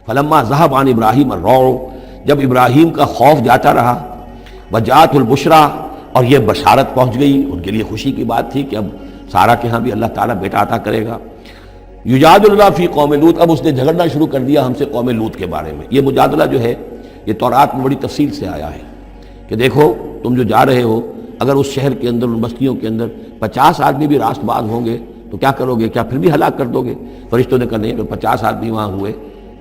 فلما ذهب عن ابراہیم الروع، جب ابراہیم کا خوف جاتا رہا، وجاءت البشریٰ، اور یہ بشارت پہنچ گئی، ان کے لیے خوشی کی بات تھی کہ اب سارہ کے ہاں بھی اللہ تعالیٰ بیٹا عطا کرے گا۔ یجادلنا فی قوم لوط، اب اس نے جھگڑنا شروع کر دیا ہم سے قوم لوط کے بارے میں۔ یہ مجادلہ جو ہے یہ تورات میں بڑی تفصیل سے آیا ہے کہ دیکھو تم جو جا رہے ہو، اگر اس شہر کے اندر، ان بستیوں کے اندر 50 آدمی بھی راست باز ہوں گے تو کیا کرو گے؟ کیا پھر بھی ہلاک کر دو گے؟ فرشتوں نے کہا نہیں، اگر 50 آدمی وہاں ہوئے،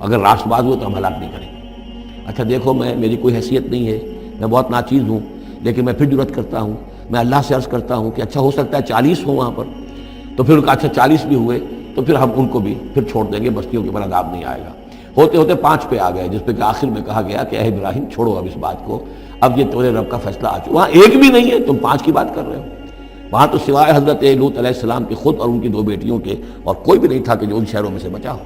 اگر راست باز ہوئے تو ہم ہلاک نہیں کریں گے۔ اچھا دیکھو، میری کوئی حیثیت نہیں ہے، میں بہت ناچیز ہوں، لیکن میں پھر جرأت کرتا ہوں، میں اللہ سے عرض کرتا ہوں کہ اچھا ہو سکتا ہے 40 ہوں وہاں پر، تو پھر اچھا 40 بھی ہوئے تو پھر ہم ان کو بھی پھر چھوڑ دیں گے، بستیوں کے اوپر عذاب نہیں آئے گا۔ ہوتے ہوتے 5 پہ آ گئے، جس پہ کہ آخر میں کہا گیا کہ اے ابراہیم چھوڑو اب اس بات کو، اب یہ تیرے رب کا فیصلہ آ چکا۔ وہاں ایک بھی نہیں ہے، تم 5 کی بات کر رہے ہو۔ وہاں تو سوائے حضرت لوط علیہ السلام کے خود اور ان کی 2 بیٹیوں کے اور کوئی بھی نہیں تھا کہ جو ان شہروں میں سے بچا ہو۔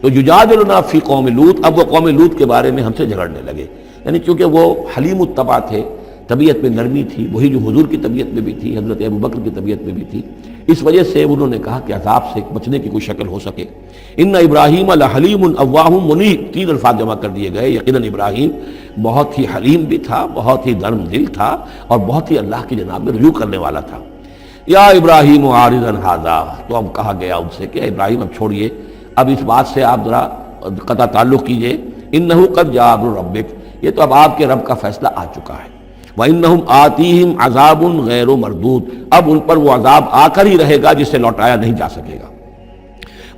تو یجادلنا فی قوم لوط، اب وہ قوم لوط کے بارے میں ہم سے جھگڑنے لگے، یعنی چونکہ وہ حلیم الطبع تھے، طبیعت میں نرمی تھی، وہی جو حضور کی طبیعت میں بھی تھی، حضرت ابوبکر کی طبیعت میں بھی تھی، اس وجہ سے انہوں نے کہا کہ عذاب سے بچنے کی کوئی شکل ہو سکے۔ ان ابراہیم لحلیم اواہ منیب، 3 الفاظ جمع کر دیے گئے۔ یقیناً ابراہیم بہت ہی حلیم بھی تھا، بہت ہی نرم دل تھا، اور بہت ہی اللہ کی جناب میں رجوع کرنے والا تھا۔ یا ابراہیم عارض عن ھذا، تو اب کہا گیا ان سے کہ ابراہیم اب چھوڑیے، اب اس بات سے آپ ذرا قطع تعلق کیجئے۔ انہ قد جاء امر ربک، یہ تو اب آپ کے رب کا فیصلہ آ چکا ہے۔ وَإِنَّهُمْ آتِيهِمْ عَذَابٌ غَيْرُ مَرْدُودٌ، اب ان پر وہ عذاب آ کر ہی رہے گا جسے لوٹایا نہیں جا سکے گا۔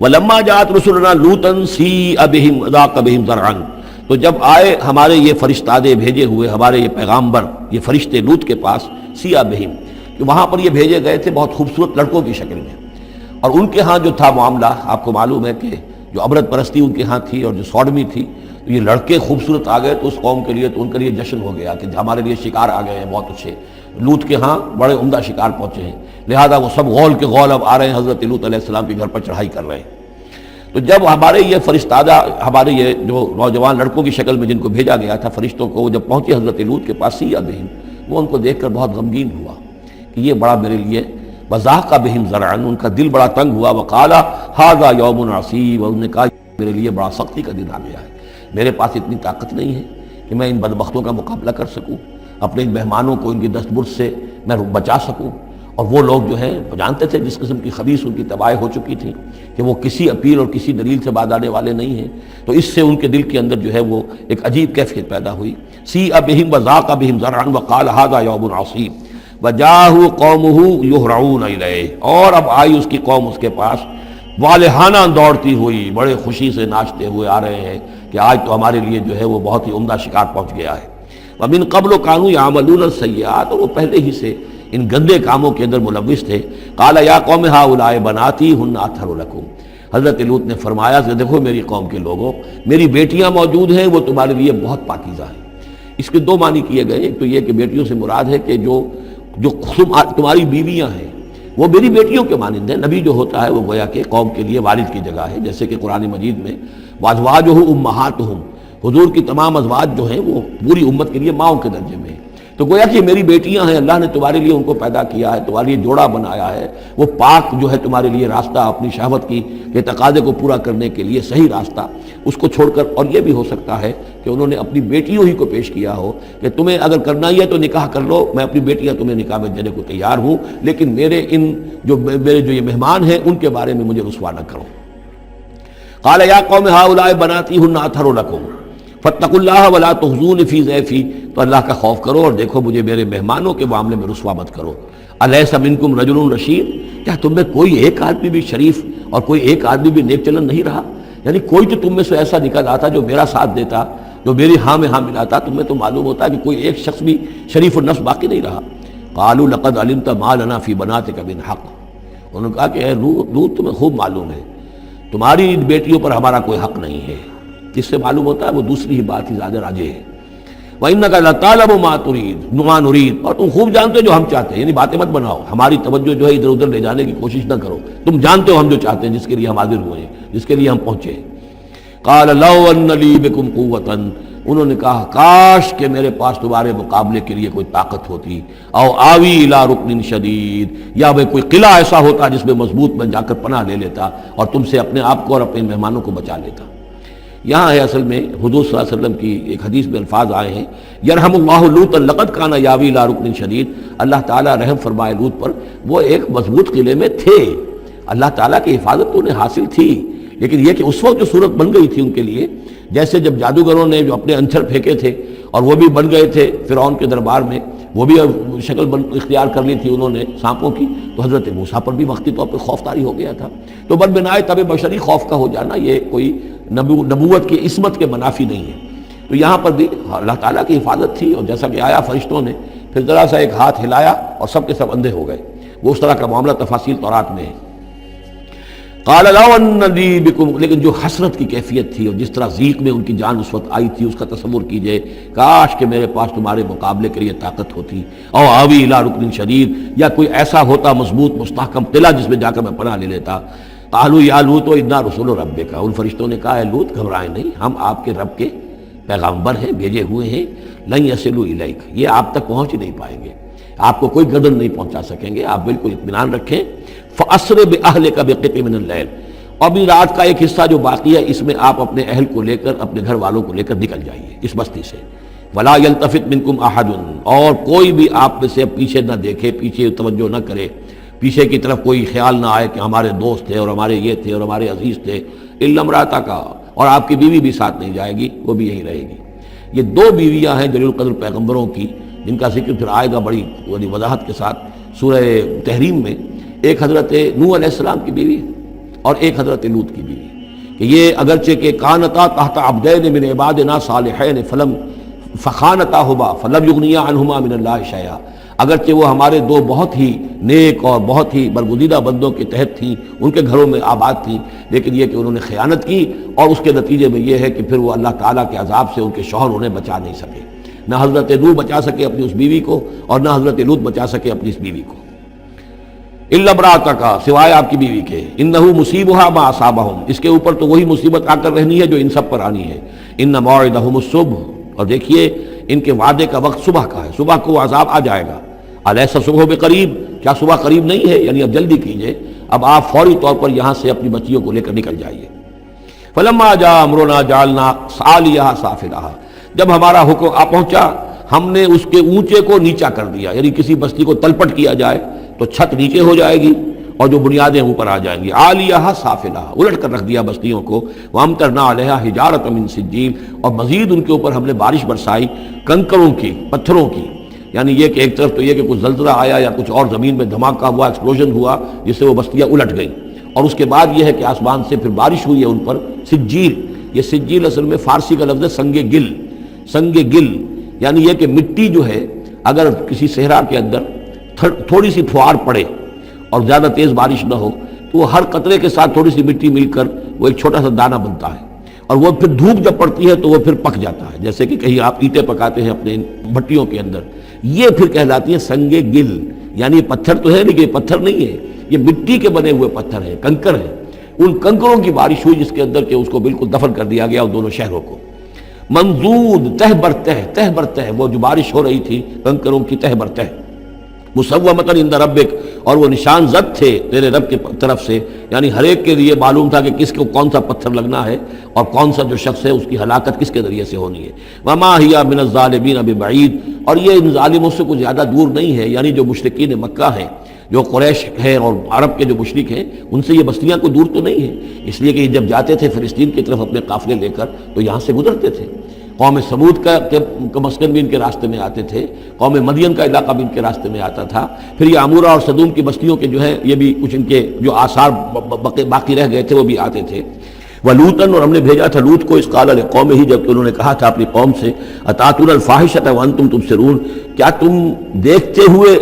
وَلَمَّا جَاءَتْ رُسُلُنَا لُوطًا سِيءَ بِهِمْ وَضَاقَ بِهِمْ ذَرْعًا، تو جب آئے ہمارے یہ فرشتادے بھیجے ہوئے، ہمارے یہ پیغامبر، یہ فرشتے لوط کے پاس، سیء بہم، کہ وہاں پر یہ بھیجے گئے تھے بہت خوبصورت لڑکوں کی شکل میں، اور ان کے ہاں جو تھا معاملہ آپ کو معلوم ہے کہ جو عبرت پرستی ان کے ہاں تھی اور جو سوڈمی تھی، تو یہ لڑکے خوبصورت آ گئے تو اس قوم کے لیے، تو ان کے لیے جشن ہو گیا کہ ہمارے لیے شکار آ گئے ہیں بہت اچھے، لوط کے ہاں بڑے عمدہ شکار پہنچے ہیں، لہذا وہ سب غول کے غول اب آ رہے ہیں، حضرت لوط علیہ السلام کے گھر پر چڑھائی کر رہے ہیں۔ تو جب ہمارے یہ فرشتادہ، ہمارے یہ جو نوجوان لڑکوں کی شکل میں جن کو بھیجا گیا تھا فرشتوں کو، وہ جب پہنچے حضرت لوط کے پاس سیء بہم، وہ ان کو دیکھ کر بہت غمگین ہوا کہ یہ بڑا میرے لیے، وضاق بہم ذرعا، ان کا دل بڑا تنگ ہوا، وقال ھذا یوم عصیب، اور انہوں نے کہا میرے لیے بڑا سختی کا دن آ گیا ہے، میرے پاس اتنی طاقت نہیں ہے کہ میں ان بدبختوں کا مقابلہ کر سکوں، اپنے ان مہمانوں کو ان کی دست برد سے میں بچا سکوں۔ اور وہ لوگ جو ہیں جانتے تھے جس قسم کی خبیث ان کی تباہی ہو چکی تھی کہ وہ کسی اپیل اور کسی دلیل سے باز آنے والے نہیں ہیں، تو اس سے ان کے دل کے اندر جو ہے وہ ایک عجیب کیفیت پیدا ہوئی۔ سیء بہم وضاق بہم ذرعا وقال ھذا یوم عصیب وجاءہ قومہ یہرعون الیہ، اور اب آئی اس کی قوم اس کے پاس والہانہ دوڑتی ہوئی، بڑے خوشی سے ناچتے ہوئے آ رہے ہیں کہ آج تو ہمارے لیے جو ہے وہ بہت ہی عمدہ شکار پہنچ گیا ہے۔ وَمِن قَبْلُ كَانُوا يَعْمَلُونَ السَّيِّئَاتِ، اور وہ پہلے ہی سے ان گندے کاموں کے اندر ملوث تھے۔ قَالَ يَا قَوْمِ هَؤُلَاءِ بَنَاتِي هُنَّ أَطْهَرُ لَكُمْ، حضرت لوط نے فرمایا کہ دیکھو میری قوم کے لوگوں، میری بیٹیاں موجود ہیں، وہ تمہارے لیے بہت پاکیزہ ہیں۔ اس کے 2 معنی کیے گئے، ایک تو یہ کہ بیٹیوں سے مراد ہے کہ جو تمہاری بیویاں ہیں وہ میری بیٹیوں کے مانند ہیں۔ نبی جو ہوتا ہے وہ گویا کہ قوم کے لیے والد کی جگہ ہے، جیسے کہ قرآن مجید میں وازواجہ امہاتہم، حضور کی تمام ازواج جو ہیں وہ پوری امت کے لیے ماؤں کے درجے میں ہیں، تو گویا کہ میری بیٹیاں ہیں، اللہ نے تمہارے لیے ان کو پیدا کیا ہے، تمہارے لیے جوڑا بنایا ہے، وہ پاک جو ہے تمہارے لیے راستہ اپنی شہوت کی کے تقاضے کو پورا کرنے کے لیے صحیح راستہ اس کو چھوڑ کر، اور یہ بھی ہو سکتا ہے کہ انہوں نے اپنی بیٹیوں ہی کو پیش کیا ہو کہ تمہیں اگر کرنا ہی ہے تو نکاح کر لو، میں اپنی بیٹیاں تمہیں نکاح میں دینے کو تیار ہوں، لیکن میرے یہ مہمان ہیں ان کے بارے میں مجھے رسوا نہ کرو۔ قال یا قوم هؤلاء بناتی هن اطہر لکم فاتقوا اللہ ولا تخزون فی ضیفی، تو اللہ کا خوف کرو اور دیکھو مجھے میرے مہمانوں کے معاملے میں رسوا مت کرو۔ الیس منکم رجل رشید، کیا تم میں کوئی ایک آدمی بھی شریف اور کوئی ایک آدمی بھی نیک چلن نہیں رہا؟ یعنی کوئی تو تم میں سے ایسا نکل آتا جو میرا ساتھ دیتا، جو میری ہاں میں ہاں ملاتا، تم میں تو معلوم ہوتا کہ کوئی ایک شخص بھی شریف النفس باقی نہیں رہا۔ قالوا لقد علمت ما لنا فی بناتک من حق، انہوں نے کہا کہ اے لوط تمہیں خوب معلوم ہے تمہاری بیٹیوں پر ہمارا کوئی حق نہیں ہے۔ جس سے معلوم ہوتا ہے وہ دوسری ہی بات ہی زیادہ راجح ہے۔ وَإِنَّكَ لَتَعْلَمُ مَا تُرِيدُ مَا نُرِيدُ، اور تم خوب جانتے ہو جو ہم چاہتے ہیں، یعنی باتیں مت بناؤ، ہماری توجہ جو ہے ادھر ادھر لے جانے کی کوشش نہ کرو، تم جانتے ہو ہم جو چاہتے ہیں، جس کے لیے ہم حاضر ہوئے ہیں، جس کے لیے ہم پہنچے ہیں۔ قَالَ لَوْ أَنَّ لِي بِكُمْ قُوَّةً، انہوں نے کہا کاش کہ میرے پاس تمہارے مقابلے کے لیے کوئی طاقت ہوتی، او آوی الی رکن شدید، یا وہ کوئی قلعہ ایسا ہوتا جس میں مضبوط میں جا کر پناہ لے لیتا اور تم سے اپنے آپ کو اور اپنے مہمانوں کو بچا لیتا۔ یہاں ہے اصل میں حضور صلی اللہ علیہ وسلم کی ایک حدیث میں الفاظ آئے ہیں، یرحم اللہ لوطا لقد کان یاوی الی رکن شدید، اللہ تعالیٰ رحم فرمائے لوط پر، وہ ایک مضبوط قلعے میں تھے، اللہ تعالیٰ کی حفاظت تو انہیں حاصل تھی، لیکن یہ کہ اس وقت جو صورت بن گئی تھی ان کے لیے، جیسے جب جادوگروں نے جو اپنے انچر پھینکے تھے اور وہ بھی بن گئے تھے فرعون کے دربار میں، وہ بھی شکل اختیار کر لی تھی انہوں نے سانپوں کی، تو حضرت موسیٰ پر بھی وقتی طور پر خوف طاری ہو گیا تھا۔ تو بل بنائے طبع بشری خوف کا ہو جانا یہ کوئی نبوت کی عصمت کے منافی نہیں ہے۔ تو یہاں پر بھی اللہ تعالیٰ کی حفاظت تھی، اور جیسا کہ آیا فرشتوں نے پھر ذرا سا ایک ہاتھ ہلایا اور سب کے سب اندھے ہو گئے، وہ اس طرح کا معاملہ تفاصیل تورات میں ہے۔ قال لو ان لی بکم، لیکن جو حسرت کی کیفیت تھی اور جس طرح ضیق میں ان کی جان اس وقت آئی تھی، اس کا تصور کیجئے، کاش کہ میرے پاس تمہارے مقابلے کے لیے طاقت ہوتی، او آوی الی رکن شدید، یا کوئی ایسا ہوتا مضبوط مستحکم قلعہ جس میں جا کر میں پناہ لے لیتا۔ قالوا یا لوط انا رسول ربک، ان فرشتوں نے کہا اے لوط گھبرائیں نہیں، ہم آپ کے رب کے پیغامبر ہیں، بھیجے ہوئے ہیں، لن یصلوا الیک، یہ آپ تک پہنچ ہی نہیں پائیں گے، آپ کو کوئی گردن نہیں پہنچا سکیں گے، آپ بالکل اطمینان رکھیں۔ فَأَسْرِ بِأَهْلِكَ بِقِطْعٍ مِّنَ اللَّيْلِ، ابھی رات کا ایک حصہ جو باقی ہے اس میں آپ اپنے اہل کو لے کر، اپنے گھر والوں کو لے کر نکل جائیے اس بستی سے۔ وَلَا يَلْتَفِتْ مِنْكُمْ أَحَدٌ، اور کوئی بھی آپ میں سے پیچھے نہ دیکھے، پیچھے توجہ نہ کرے، پیچھے کی طرف کوئی خیال نہ آئے کہ ہمارے دوست تھے اور ہمارے یہ تھے اور ہمارے عزیز تھے، إِلَّا امْرَأَتَكَ، اور آپ کی بیوی بھی ساتھ نہیں جائے گی، وہ بھی یہیں رہے گی۔ یہ دو بیویاں ہیں جلیل القدر پیغمبروں کی، جن کا ذکر پھر آئے گا بڑی وضاحت کے ساتھ سورہ تحریم میں۔ ایک حضرت نوح علیہ السلام کی بیوی اور ایک حضرت لوط کی بیوی، کہ یہ اگرچہ کہ کانتا تحت عبدین من عبادنا صالحین فخانتاہما فلم یغنیا عنہما من اللہ شیئا، اگرچہ وہ ہمارے دو بہت ہی نیک اور بہت ہی برگزیدہ بندوں کے تحت تھیں، ان کے گھروں میں آباد تھیں، لیکن یہ کہ انہوں نے خیانت کی، اور اس کے نتیجے میں یہ ہے کہ پھر وہ اللہ تعالیٰ کے عذاب سے ان کے شوہر انہیں بچا نہیں سکے، نہ حضرت نوح بچا سکے اپنی اس بیوی کو، اور نہ حضرت لوط بچا سکے اپنی اس بیوی کو۔ الا امرأتک، سوائے آپ کی بیوی کے، انہ مصیبھا ما اصابہم، اس کے اوپر تو وہی مصیبت آ کر رہنی ہے جو ان سب پر آنی ہے۔ ان موعدہم الصبح، اور دیکھیے ان کے وعدے کا وقت صبح کا ہے، صبح کو عذاب آ جائے گا۔ الیس الصبح بقریب، کیا صبح قریب نہیں ہے؟ یعنی اب جلدی کیجئے، اب آپ فوری طور پر یہاں سے اپنی بچیوں کو لے کر نکل جائیے۔ فلما جاء امرنا جعلنا عالیہا سافلہا، جب ہمارا حکم آ پہنچا ہم نے اس کے اونچے کو نیچا کر دیا، یعنی کسی بستی کو تلپٹ کیا جائے تو چھت نیچے ہو جائے گی اور جو بنیادیں اوپر آ جائیں گی، عالیہا سافلہا، الٹ کر رکھ دیا بستیوں کو، وامطرنا علیہا حجارۃ من سجیل، اور مزید ان کے اوپر ہم نے بارش برسائی کنکروں کی، پتھروں کی، یعنی یہ کہ ایک طرف تو یہ کہ کچھ زلزلہ آیا یا کچھ اور زمین میں دھماکہ ہوا، ایکسپلوژن ہوا جس سے وہ بستیاں الٹ گئیں، اور اس کے بعد یہ ہے کہ آسمان سے پھر بارش ہوئی ہے ان پر سجیل۔ یہ سجیل اصل میں فارسی کا لفظ ہے سنگ گل، سنگ گل یعنی یہ کہ مٹی جو ہے اگر کسی صحرا کے اندر تھوڑی سی پھوار پڑے اور زیادہ تیز بارش نہ ہو تو وہ ہر قطرے کے ساتھ تھوڑی سی مٹی مل کر وہ ایک چھوٹا سا دانہ بنتا ہے، اور وہ پھر دھوپ جب پڑتی ہے تو وہ پھر پک جاتا ہے، جیسے کہ کہیں آپ اینٹیں پکاتے ہیں اپنے بھٹیوں کے اندر، یہ پھر کہلاتی ہے سنگ گل، یعنی یہ پتھر تو ہے لیکن یہ پتھر نہیں ہے، یہ مٹی کے بنے ہوئے پتھر ہیں، کنکر ہیں، ان کنکروں کی بارش ہوئی جس کے اندر کہ اس کو بالکل دفن کر دیا گیا ان دونوں شہروں کو۔ منضود، تہ بر تہ، تہ بر تہ، وہ جو بارش ہو رہی تھی کنکروں کی تہ بر تہ، مسومۃ عند ربک، اور وہ نشان زد تھے تیرے رب کی طرف سے، یعنی ہر ایک کے لیے معلوم تھا کہ کس کو کون سا پتھر لگنا ہے اور کون سا جو شخص ہے اس کی ہلاکت کس کے ذریعے سے ہونی ہے۔ وما ہی من الظالمین ببعید، اور یہ ان ظالموں سے کچھ زیادہ دور نہیں ہے، یعنی جو مشرکین مکہ ہیں، جو قریش ہیں اور عرب کے جو مشرک ہیں، ان سے یہ بستیاں کوئی دور تو نہیں ہیں، اس لیے کہ جب جاتے تھے فلسطین کی طرف اپنے قافلے لے کر تو یہاں سے گزرتے تھے۔ قوم سمود کا مسکن بھی ان کے راستے میں آتے تھے، قوم مدین کا علاقہ بھی ان کے راستے میں آتا تھا، پھر یہ عمورہ اور صدوم کی بستیوں کے جو ہے یہ بھی کچھ ان کے جو آثار باقی رہ گئے تھے وہ بھی آتے تھے۔ وَلُوطًا، اور ہم نے بھیجا تھا لوط کو، اس قال لقومہ، جب کہ انہوں نے کہا تھا اپنی قوم سے، اتاتون الفاحشۃ وانتم تبصرون، کیا تم دیکھتے ہوئے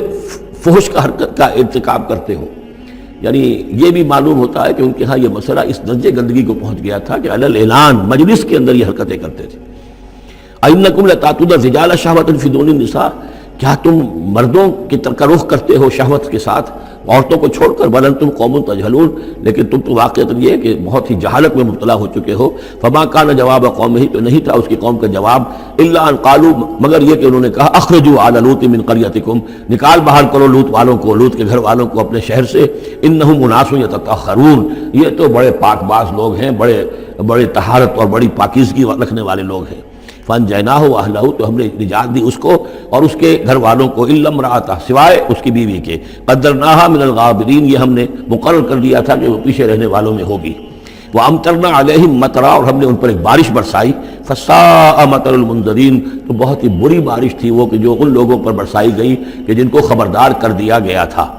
فحش کا حرکت کا ارتکاب کرتے ہو؟ یعنی یہ بھی معلوم ہوتا ہے کہ ان کے ہاں یہ مسئلہ اس درجے گندگی کو پہنچ گیا تھا کہ علی الاعلان مجلس کے اندر یہ حرکتیں کرتے تھے۔ اَإِنَّكُمْ لَتَأْتُونَ الرِّجَالَ شَهْوَةً فِي دُونِ النِّسَاءِ، کیا تم مردوں کی طرح کا رخ کرتے ہو شہوت کے ساتھ عورتوں کو چھوڑ کر؟ بل انتم قوم تجہلون، لیکن تم تو واقعات یہ ہے کہ بہت ہی جہالت میں مبتلا ہو چکے ہو۔ فما کان جواب قوم ہی، تو نہیں تھا اس کی قوم کا جواب، الا ان قالوا، مگر یہ کہ انہوں نے کہا اخرجوا آل لوط من قریتکم، نکال باہر کرو لوط والوں کو، لوط کے گھر والوں کو اپنے شہر سے، انہم اناس یتطہرون، یہ تو بڑے پاک باز لوگ ہیں، بڑے طہارت اور بڑی پاکیزگی رکھنے والے لوگ ہیں۔ فانجیناہ واہلہ، تو ہم نے نجات دی اس کو اور اس کے گھر والوں کو، الا امرأتہ، سوائے اس کی بیوی کے، قدرناہا من الغابرین، یہ ہم نے مقرر کر دیا تھا کہ وہ پیچھے رہنے والوں میں ہوگی۔ وامطرنا علیہم مطرا، اور ہم نے ان پر ایک بارش برسائی، فساء مطر المنذرین، تو بہت ہی بری بارش تھی وہ کہ جو ان لوگوں پر برسائی گئی کہ جن کو خبردار کر دیا گیا تھا۔